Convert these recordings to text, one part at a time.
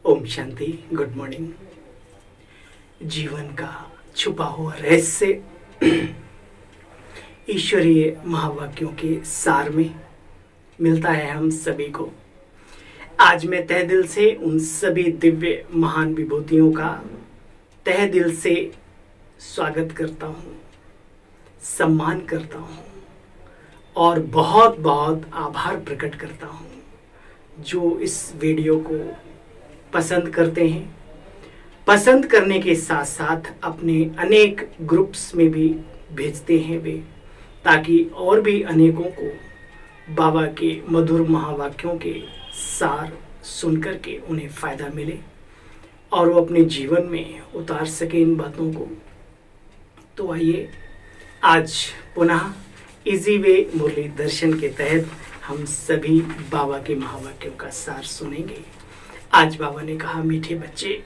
Om Shanti. Good morning. जीवन का छुपा हुआ रहस्य ईश्वरीय महावाक्यों के सार में मिलता है हम सभी को। आज मैं तहे दिल से उन सभी दिव्य महान विभूतियों का तहे दिल से स्वागत करता हूँ, सम्मान करता हूँ और बहुत बहुत आभार प्रकट करता हूँ जो इस वीडियो को पसंद करते हैं। पसंद करने के साथ साथ अपने अनेक ग्रुप्स में भी भेजते हैं वे, ताकि और भी अनेकों को बाबा के मधुर महावाक्यों के सार सुनकर के उन्हें फ़ायदा मिले और वो अपने जीवन में उतार सके इन बातों को। तो आइए आज पुनः इजी वे मुरली दर्शन के तहत हम सभी बाबा के महावाक्यों का सार सुनेंगे। आज बाबा ने कहा, मीठे बच्चे,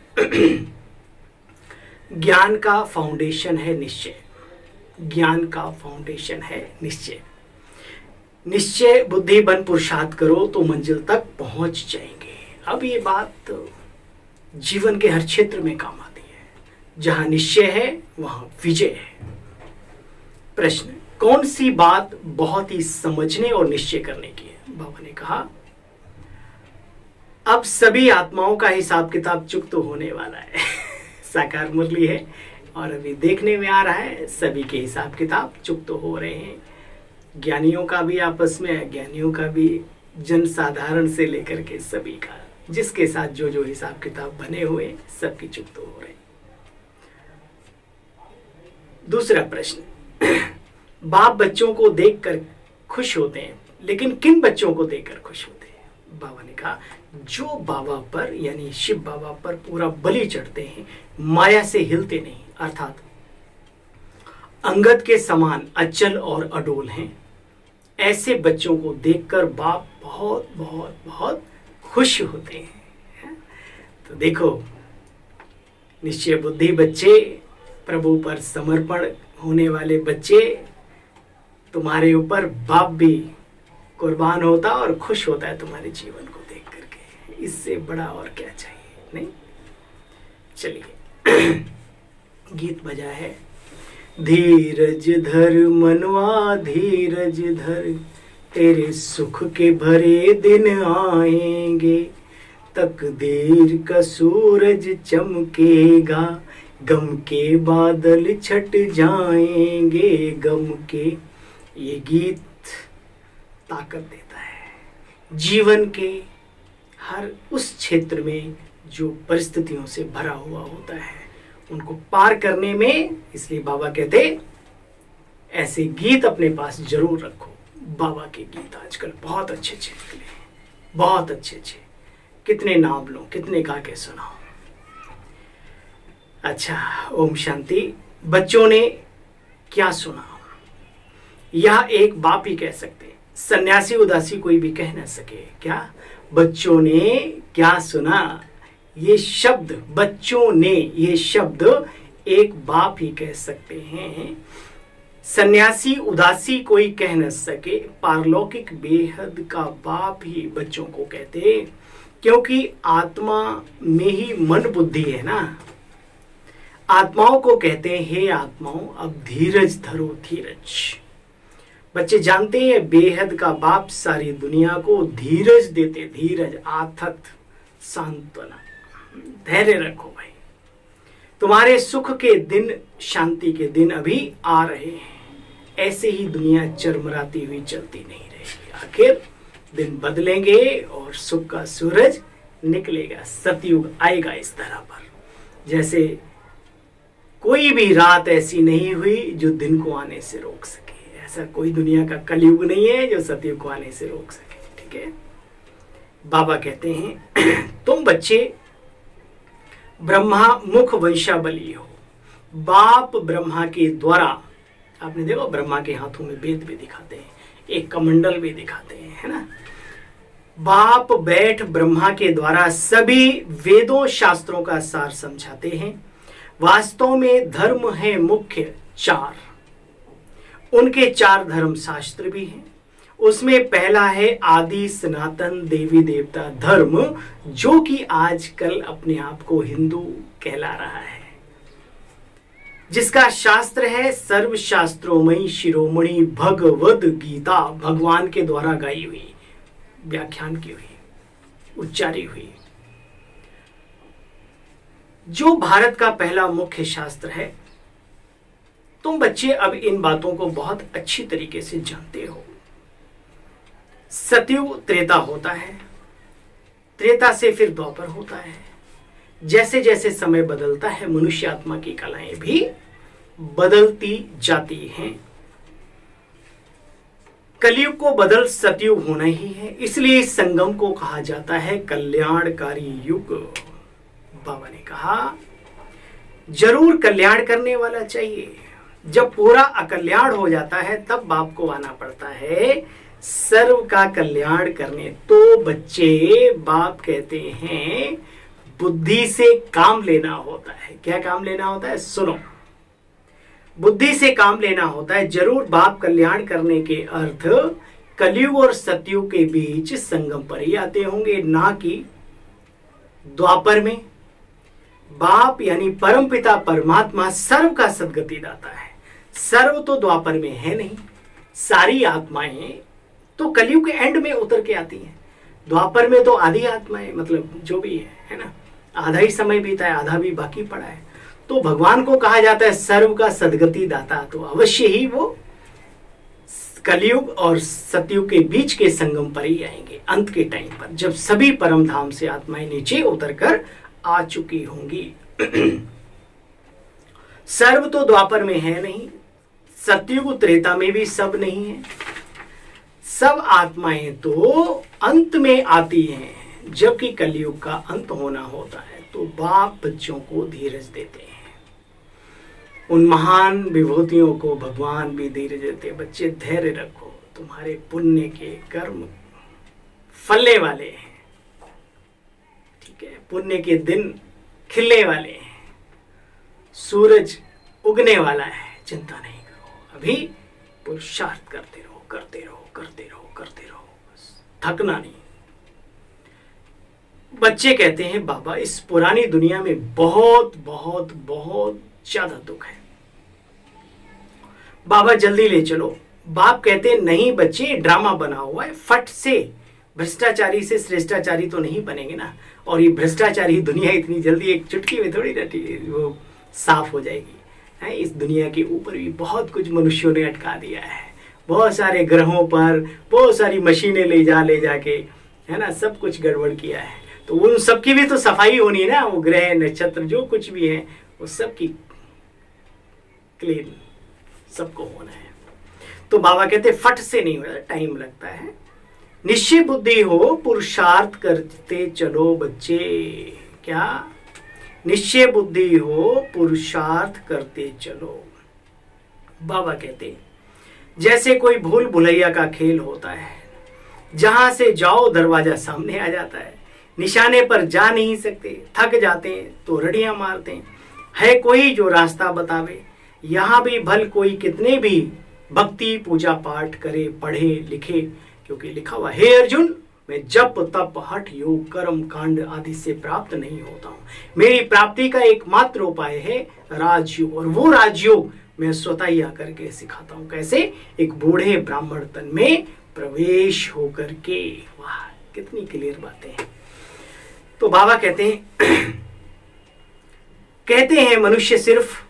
ज्ञान का फाउंडेशन है निश्चय। ज्ञान का फाउंडेशन है निश्चय। निश्चय बुद्धि बन पुरुषार्थ करो तो मंजिल तक पहुंच जाएंगे। अब ये बात जीवन के हर क्षेत्र में काम आती है। जहां निश्चय है वहां विजय है। प्रश्न, कौन सी बात बहुत ही समझने और निश्चय करने की है? बाबा ने कहा, अब सभी आत्माओं का हिसाब किताब चुक तो होने वाला है। साकार मुरली है और अभी देखने में आ रहा है सभी के हिसाब किताब चुक तो हो रहे हैं। ज्ञानियों का भी आपस में, अज्ञानियों का भी, जन साधारण से लेकर के सभी का, जिसके साथ जो जो हिसाब किताब बने हुए सबकी चुक तो हो रहे हैं। दूसरा प्रश्न, बाप बच्चों को देखकर खुश होते हैं, लेकिन किन बच्चों को देखकर खुश होते हैं? बाबा ने कहा, जो बाबा पर यानी शिव बाबा पर पूरा बलि चढ़ते हैं, माया से हिलते नहीं, अर्थात अंगद के समान अचल और अडोल हैं, ऐसे बच्चों को देखकर बाप बहुत बहुत बहुत खुश होते हैं। तो देखो, निश्चय बुद्धि बच्चे, प्रभु पर समर्पण होने वाले बच्चे, तुम्हारे ऊपर बाप भी कुर्बान होता और खुश होता है तुम्हारे जीवन को देख करके। इससे बड़ा और क्या चाहिए? नहीं? चलिए गीत बजा है। धीरज धर मनवा धीरज धर, तेरे सुख के भरे दिन आएंगे, तकदीर का सूरज चमकेगा, गम के बादल छट जाएंगे, गम के। ये गीत ताकत देता है जीवन के हर उस क्षेत्र में जो परिस्थितियों से भरा हुआ होता है, उनको पार करने में। इसलिए बाबा कहते, ऐसे गीत अपने पास जरूर रखो। बाबा के गीत आजकल बहुत अच्छे अच्छे निकले हैं, बहुत अच्छे अच्छे। कितने नाम लो, कितने गा के सुनाओ। अच्छा, ओम शांति। बच्चों ने क्या सुना, यह एक बाप ही कह सकते हैं। सन्यासी उदासी कोई भी कह न सके। क्या? बच्चों ने क्या सुना? ये शब्द, बच्चों ने, ये शब्द एक बाप ही कह सकते हैं। सन्यासी उदासी कोई कह न सके। पारलौकिक बेहद का बाप ही बच्चों को कहते, क्योंकि आत्मा में ही मन बुद्धि है ना। आत्माओं को कहते हैं, हे आत्माओं, अब धीरज धरो धीरज। बच्चे जानते हैं बेहद का बाप सारी दुनिया को धीरज देते। धीरज, आथत, सांत्वना, धैर्य रखो भाई। तुम्हारे सुख के दिन, शांति के दिन अभी आ रहे हैं। ऐसे ही दुनिया चरमराती हुई चलती नहीं रहेगी। आखिर दिन बदलेंगे और सुख का सूरज निकलेगा। सतयुग आएगा इस तरह पर। जैसे कोई भी रात ऐसी नहीं हुई जो दिन को आने से रोक सके। ऐसा कोई दुनिया का कलयुग नहीं है जो सतयुग को आने से रोक सके। ठीक है? बाबा कहते हैं, तुम बच्चे ब्रह्मा मुख वंशावली हो। बाप ब्रह्मा के द्वारा, आपने देखो ब्रह्मा के हाथों में वेद भी दिखाते हैं, एक कमंडल भी दिखाते हैं, है ना। बाप बैठ ब्रह्मा के द्वारा सभी वेदों शास्त्रों का सार समझाते हैं। वास्तव में धर्म है मुख्य चार। उनके चार धर्म शास्त्र भी हैं उसमें पहला है आदि सनातन देवी देवता धर्म, जो कि आजकल अपने आप को हिंदू कहला रहा है, जिसका शास्त्र है सर्व शास्त्रोमयी शिरोमणि भगवद गीता, भगवान के द्वारा गाई हुई, व्याख्यान की हुई, उच्चारी हुई, जो भारत का पहला मुख्य शास्त्र है। तुम बच्चे अब इन बातों को बहुत अच्छी तरीके से जानते हो। सतयुग त्रेता होता है, त्रेता से फिर द्वापर होता है। जैसे जैसे समय बदलता है मनुष्य आत्मा की कलाएं भी बदलती जाती हैं। कलयुग को बदल सतयुग होना ही है, इसलिए इस संगम को कहा जाता है कल्याणकारी युग। बाबा ने कहा जरूर कल्याण करने वाला चाहिए। जब पूरा अकल्याण हो जाता है तब बाप को आना पड़ता है सर्व का कल्याण करने। तो बच्चे बाप कहते हैं बुद्धि से काम लेना होता है। क्या काम लेना होता है? सुनो, बुद्धि से काम लेना होता है। जरूर बाप कल्याण करने के अर्थ कलयुग और सतयुग के बीच संगम पर ही आते होंगे, ना कि द्वापर में। बाप यानी परमपिता परमात्मा सर्व का सद्गति दाता है। सर्व तो द्वापर में है नहीं, सारी आत्माएं तो कलयुग के एंड में उतर के आती हैं। द्वापर में तो आधी आत्माएं, मतलब जो भी है ना, आधा ही समय बीता है, आधा भी बाकी पड़ा है। तो भगवान को कहा जाता है सर्व का सद्गति दाता, तो अवश्य ही वो कलयुग और सतयुग के बीच के संगम पर ही आएंगे, अंत के टाइम पर, जब सभी परम धाम से आत्माएं नीचे उतरकर आ चुकी होंगी। सर्व तो द्वापर में है नहीं, सतयुग त्रेता में भी सब नहीं है। सब आत्माएं तो अंत में आती हैं, जबकि कलयुग का अंत होना होता है। तो बाप बच्चों को धीरज देते हैं, उन महान विभूतियों को भगवान भी धीरज देते। बच्चे धैर्य रखो, तुम्हारे पुण्य के कर्म फलने वाले हैं, ठीक है, पुण्य के दिन खिलने वाले हैं, सूरज उगने वाला है, चिंता नहीं करो। अभी पुरुषार्थ करते रहो, करते रहो, करते रहो, करते रहो, बस थकना नहीं। बच्चे कहते हैं बाबा इस पुरानी दुनिया में बहुत बहुत बहुत ज्यादा दुख है, बाबा जल्दी ले चलो। बाप कहते हैं नहीं बच्चे, ड्रामा बना हुआ है, फट से भ्रष्टाचारी से श्रेष्ठाचारी तो नहीं बनेंगे ना। और ये भ्रष्टाचारी दुनिया इतनी जल्दी एक चुटकी में थोड़ी ना वो साफ हो जाएगी है। इस दुनिया के ऊपर भी बहुत कुछ मनुष्यों ने अटका दिया है, बहुत सारे ग्रहों पर बहुत सारी मशीनें ले जाके, है ना, सब कुछ गड़बड़ किया है। तो उन सब की भी तो सफाई होनी है ना, वो ग्रह नक्षत्र जो कुछ भी है वो सब की क्लीन सबको होना है। तो बाबा कहते फट से नहीं होता, टाइम लगता है। निश्चय बुद्धि हो, पुरुषार्थ करते चलो बच्चे। क्या? निश्चय बुद्धि हो, पुरुषार्थ करते चलो। बाबा कहते जैसे कोई भूल भुलैया का खेल होता है, जहां से जाओ दरवाजा सामने आ जाता है, निशाने पर जा नहीं सकते, थक जाते हैं तो रड़ियां मारते हैं। है कोई जो रास्ता बतावे, यहां भी भल कोई कितने भी भक्ति पूजा पाठ करे, पढ़े लिखे, क्योंकि लिखा हुआ हे अर्जुन मैं जप तप हठ योग कर्म कांड आदि से प्राप्त नहीं होता हूं। मेरी प्राप्ति का एकमात्र उपाय है राजयोग, और वो राजयोग मैं स्वतः ही आकर के सिखाता हूं। कैसे? एक बूढ़े ब्राह्मण तन में प्रवेश होकर के। वाह कितनी क्लियर बातें हैं। तो बाबा कहते हैं मनुष्य सिर्फ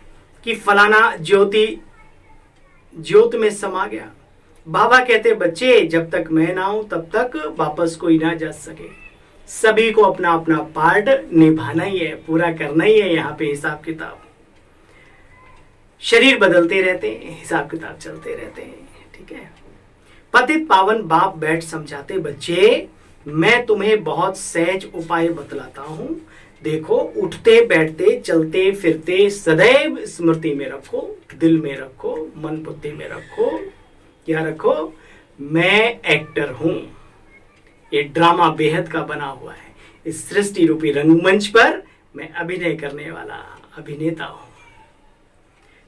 कि फलाना ज्योत में समा गया। बाबा कहते बच्चे जब तक मैं ना हूं तब तक वापस कोई ना जा सके। सभी को अपना अपना पार्ट निभाना ही है, पूरा करना ही है। यहाँ पे हिसाब किताब, शरीर बदलते रहते हैं, हिसाब किताब चलते रहते हैं, ठीक है। पतित पावन बाप बैठ समझाते बच्चे मैं तुम्हें बहुत सहज उपाय बतलाता हूं। देखो उठते बैठते चलते फिरते सदैव स्मृति में रखो, दिल में रखो, मन बुद्धि में रखो। क्या रखो? मैं एक्टर हूं। ये ड्रामा बेहद का बना हुआ है। इस सृष्टि रूपी रंगमंच पर मैं अभिनय करने वाला अभिनेता हूं।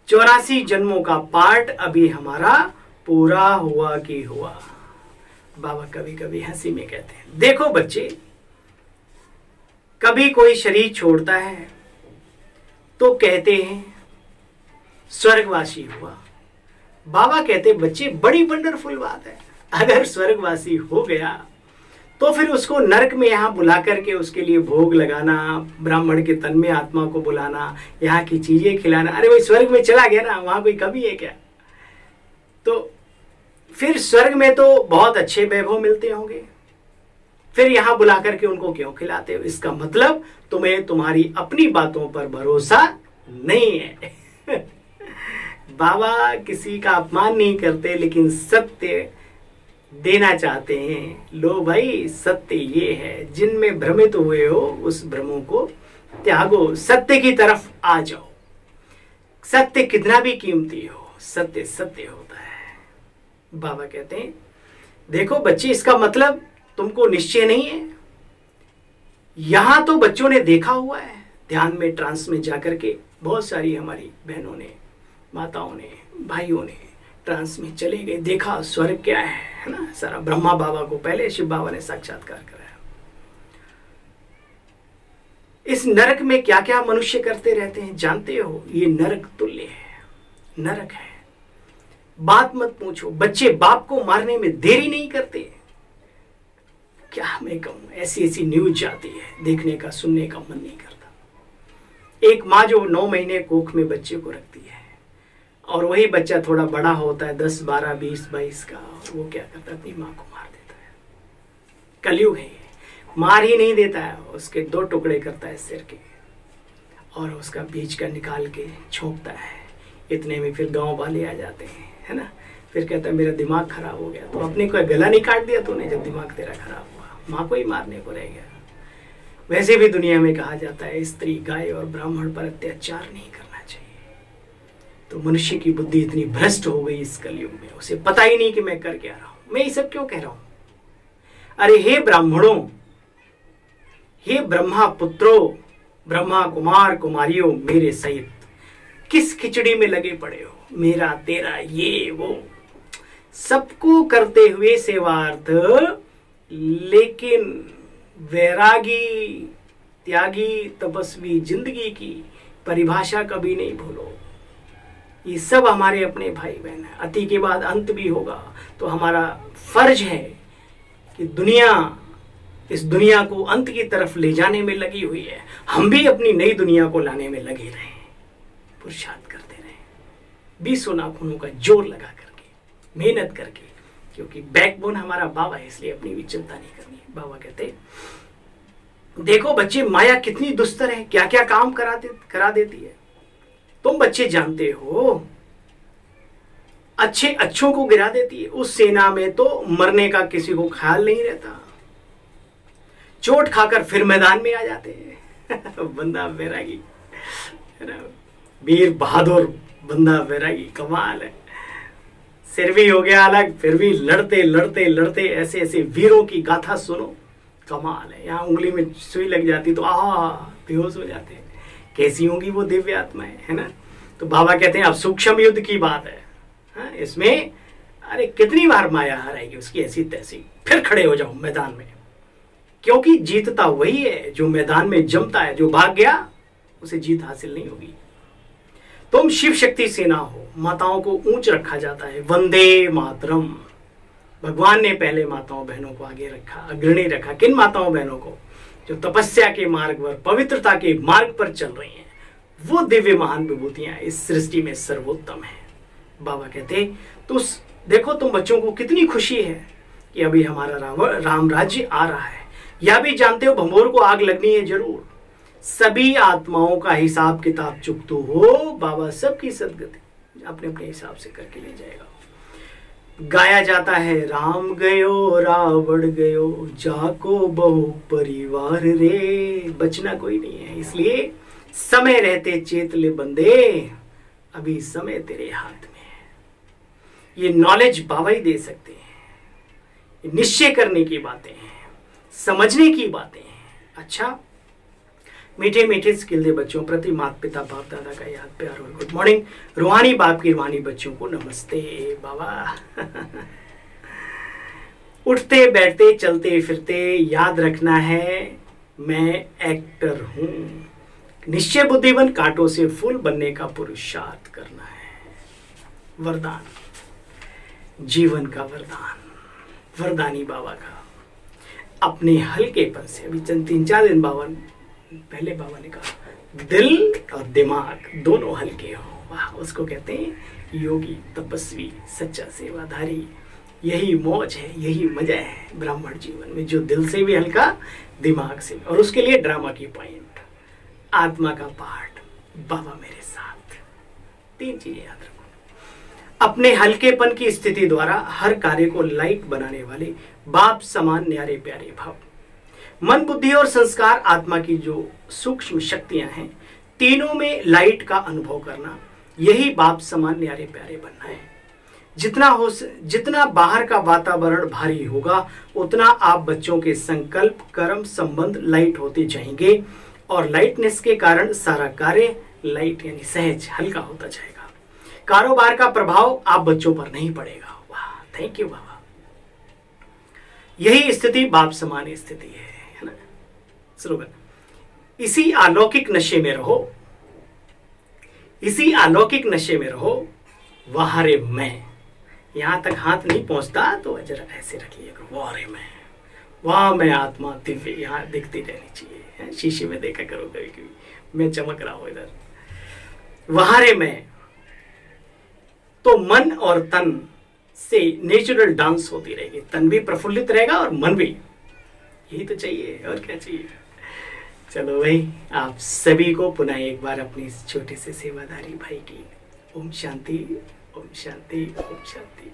84 जन्मों का पार्ट अभी हमारा पूरा हुआ कि हुआ। बाबा कभी कभी हंसी में कहते हैं, देखो बच्चे, कभी कोई शरीर छोड़ता है तो कहते हैं स्वर्गवासी हुआ। बाबा कहते बच्चे बड़ी वंडरफुल बात है, अगर स्वर्गवासी हो गया तो फिर उसको नरक में यहाँ बुला करके उसके लिए भोग लगाना, ब्राह्मण के तन में आत्मा को बुलाना, यहाँ की चीजें खिलाना, अरे भाई स्वर्ग में चला गया ना, वहां कोई कमी है क्या? तो फिर स्वर्ग में तो बहुत अच्छे वैभव मिलते होंगे, फिर यहाँ बुला करके उनको क्यों खिलाते हो? इसका मतलब तुम्हें तुम्हारी अपनी बातों पर भरोसा नहीं है। बाबा किसी का अपमान नहीं करते, लेकिन सत्य देना चाहते हैं। लो भाई, सत्य ये है, जिनमें भ्रमित हुए हो उस भ्रमों को त्यागो, सत्य की तरफ आ जाओ। सत्य कितना भी कीमती हो, सत्य सत्य होता है। बाबा कहते हैं देखो बच्चे, इसका मतलब तुमको निश्चय नहीं है। यहां तो बच्चों ने देखा हुआ है, ध्यान में ट्रांस में जाकर के बहुत सारी हमारी बहनों ने, माताओं ने, भाइयों ने ट्रांस में चले गए, देखा स्वर्ग क्या है ना, सारा। ब्रह्मा बाबा को पहले शिव बाबा ने साक्षात्कार कराया। इस नरक में क्या क्या मनुष्य करते रहते हैं जानते हो? ये नरक तुल्य है, नरक है। बात मत पूछो, बच्चे बाप को मारने में देरी नहीं करते। क्या मैं कहूं, ऐसी ऐसी न्यूज जाती है, देखने का सुनने का मन नहीं करता। एक माँ जो 9 महीने कोख में बच्चे को रखती है, और वही बच्चा थोड़ा बड़ा होता है 10, 12, 20, 22 का, और वो क्या करता है, अपनी माँ को मार देता है। कलयुग है, मार ही नहीं देता है, उसके 2 टुकड़े करता है सिर के, और उसका बीज का निकाल के छोंकता है। इतने में फिर गांव वाले आ जाते हैं, है ना। फिर कहता है मेरा दिमाग खराब हो गया। तो अपने को गला नहीं काट दिया तूने जब दिमाग तेरा खराब हुआ? माँ को ही मारने को रह गया। वैसे भी दुनिया में कहा जाता है स्त्री, गाय और ब्राह्मण पर अत्याचार नहीं करना चाहिए। तो मनुष्य की बुद्धि इतनी भ्रष्ट हो गई इस कलयुग में, उसे पता ही नहीं कि मैं कर क्या रहा हूं, मैं ये सब क्यों कह रहा हूं। अरे हे ब्राह्मणों, हे ब्रह्मा पुत्रों, ब्रह्मा कुमार कुमारियों, मेरे सहित किस खिचड़ी में लगे पड़े हो? मेरा तेरा ये वो सबको करते हुए सेवार्थ, लेकिन वैरागी, त्यागी, तपस्वी जिंदगी की परिभाषा कभी नहीं भूलो। ये सब हमारे अपने भाई बहन है। अति के बाद अंत भी होगा, तो हमारा फर्ज है कि इस दुनिया को अंत की तरफ ले जाने में लगी हुई है। हम भी अपनी नई दुनिया को लाने में लगे रहें, पुरुषार्थ करते रहें, 20 नाखूनों का जोर लगा करके, मेहनत करके, क्योंकि बैकबोन हमारा बाबा है, इसलिए अपनी भी चिंता नहीं करनी है। बाबा कहते देखो बच्चे, माया कितनी दुस्तर है, क्या क्या काम करा देती है। तुम बच्चे जानते हो, अच्छे अच्छों को गिरा देती है। उस सेना में तो मरने का किसी को ख्याल नहीं रहता, चोट खाकर फिर मैदान में आ जाते हैं। बंदा बैरागी, वीर बहादुर बंदा बैरागी, कमाल है। सिर भी हो गया अलग, फिर भी लड़ते लड़ते लड़ते ऐसे ऐसे वीरों की गाथा सुनो, कमाल है। यहाँ उंगली में सुई लग जाती तो बेहोश हो जाते हैं। कैसी होंगी वो दिव्य आत्माएं, है ना। तो बाबा कहते हैं अब सूक्ष्म युद्ध की बात है। हाँ, इसमें अरे कितनी बार माया हराएगी उसकी ऐसी तैसी, फिर खड़े हो जाओ मैदान में, क्योंकि जीतता वही है जो मैदान में जमता है। जो भाग गया उसे जीत हासिल नहीं होगी। तुम शिव शक्ति सेना हो, माताओं को ऊंच रखा जाता है। वंदे मातरम, भगवान ने पहले माताओं बहनों को आगे रखा, अग्रणी रखा। किन माताओं बहनों को? जो तपस्या के मार्ग पर, पवित्रता के मार्ग पर चल रही हैं। वो दिव्य महान विभूतियां इस सृष्टि में सर्वोत्तम है। बाबा कहते तो देखो तुम बच्चों को कितनी खुशी है कि अभी हमारा राम राज्य आ रहा है। यह भी जानते हो भंबोर को आग लगनी है जरूर। सभी आत्माओं का हिसाब किताब चुकतो हो, बाबा सबकी सदगति अपने अपने हिसाब से करके ले जाएगा। गाया जाता है राम गयो रावण गयो, जाको बहु परिवार रे। बचना कोई नहीं है, इसलिए समय रहते चेत ले बंदे, अभी समय तेरे हाथ में है। ये नॉलेज बाबा ही दे सकते हैं। निश्चय करने की बातें हैं, समझने की बातें हैं। अच्छा, मीठे मीठे स्किल दे बच्चों प्रति माता पिता बाप दादा का याद प्यार और गुड मॉर्निंग। रूहानी बाप की रूहानी बच्चों को नमस्ते बाबा। उठते बैठते चलते फिरते याद रखना है मैं एक्टर हूं। निश्चय बुद्धिवन कांटों से फूल बनने का पुरुषार्थ करना है। वरदान, जीवन का वरदान वरदानी बाबा का। अपने हल्केपन से, अभी चंद 3-4 दिन बाबा पहले बाबा ने कहा दिल और दिमाग दोनों हल्के हो, वाह, उसको कहते हैं योगी, तपस्वी, सच्चा सेवाधारी। यही मौज है, यही मजा है ब्राह्मण जीवन में, जो दिल से भी हल्का, दिमाग से भी। और उसके लिए ड्रामा की पॉइंट, आत्मा का पाठ, बाबा मेरे साथ। 3 चीजें याद रखो। अपने हल्केपन की स्थिति द्वारा हर कार्य को लाइट बनाने वाले बाप समान न्यारे प्यारे भाव। मन, बुद्धि और संस्कार, आत्मा की जो सूक्ष्म शक्तियां हैं, तीनों में लाइट का अनुभव करना, यही बाप समान न्यारे प्यारे बनना है। जितना बाहर का वातावरण भारी होगा, उतना आप बच्चों के संकल्प, कर्म, संबंध लाइट होते जाएंगे और लाइटनेस के कारण सारा कार्य लाइट यानी सहज, हल्का होता जाएगा। कारोबार का प्रभाव आप बच्चों पर नहीं पड़ेगा। वाह, थैंक यू बाबा। यही स्थिति बाप समान स्थिति है ना। स्लोगन, इसी अलौकिक नशे में रहो, इसी अलौकिक नशे में रहो, वहां रे मैं। यहां तक हाथ नहीं पहुंचता तो जरा ऐसे रख लिएगा, वहां रे मैं, वहां मैं आत्मा दिव्य यहां दिखती रहनी चाहिए। शीशे में देखा करो कभी कभी, मैं चमक रहा हूं इधर, वहां रे मैं। तो मन और तन से नेचुरल डांस होती रहेगी, तन भी प्रफुल्लित रहेगा और मन भी। यही तो चाहिए, और क्या चाहिए। चलो भाई, आप सभी को पुनः एक बार अपनी इस छोटे से सेवादारी भाई की ओम शांति, ओम शांति, ओम शांति।